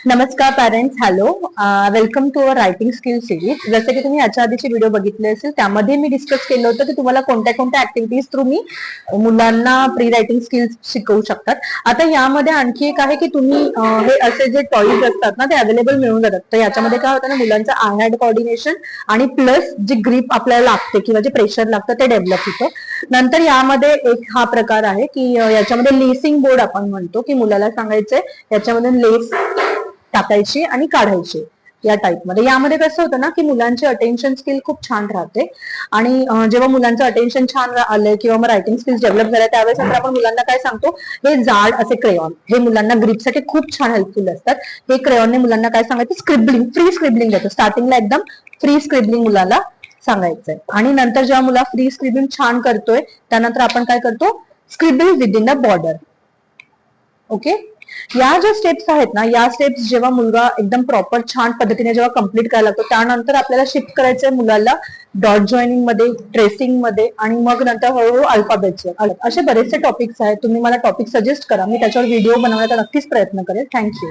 नमस्कार parents, hello, welcome to our writing skill series. जसं की तुम्ही याच्या आधीचे व्हिडिओ बघितले असेल, त्यामध्ये मी डिस्कस केलं होतं की तुम्हाला कोणत्या कोणत्या ऍक्टिव्हिटीज थ्रू मी मुलांना प्री रायटिंग स्किल्स शिकवू शकतात. आता यामध्ये आणखी एक आहे की तुम्ही हे असे जे टॉईज असतात ना, ते अवेलेबल मिळून जातात. तर याच्यामध्ये काय होतं ना, मुलांचं आय हँड कोऑर्डिनेशन आणि प्लस जे ग्रीप आपल्याला लागते किंवा जे प्रेशर लागतं ते डेव्हलप होतं. नंतर यामध्ये एक हा प्रकार आहे की याच्यामध्ये लेसिंग बोर्ड आपण म्हणतो, की मुलाला सांगायचंय याच्यामध्ये लेस टाकायची आणि काढायची या टाईपमध्ये. यामध्ये कसं होतं ना, की मुलांची अटेन्शन स्किल खूप छान राहते आणि जेव्हा मुलांचं अटेन्शन छान आलंय किंवा मग रायटिंग स्किल्स डेव्हलप झाल्या, त्यावेळेस नंतर आपण मुलांना काय सांगतो, हे जाड असे क्रेयॉन हे मुलांना ग्रिपसाठी खूप छान हेल्पफुल असतात. हे क्रेयॉनने मुलांना काय सांगायचं, स्क्रिबलिंग, फ्री स्क्रिबलिंग देतो. स्टार्टिंगला एकदम फ्री स्क्रिबलिंग मुलाला सांगायचंय आणि नंतर जेव्हा मुला फ्री स्क्रिबलिंग छान करतोय, त्यानंतर आपण काय करतो, scribble within the border. Okay, या ज्या स्टेप्स आहेत ना, या स्टेप्स जेव्हा मुलगा एकदम प्रॉपर छान पद्धतीने जेव्हा कम्प्लीट करायला लागतो, त्यानंतर आपल्याला शिफ्ट करायचंय मुलाला डॉट जॉईनिंग मध्ये, ट्रेसिंग मध्ये आणि मग नंतर हळूहळू अल्फाबेटचे. असे बरेचसे टॉपिक्स आहेत. तुम्ही मला टॉपिक सजेस्ट करा, मी त्याच्यावर व्हिडिओ बनवण्याचा नक्कीच प्रयत्न करेल. थँक्यू.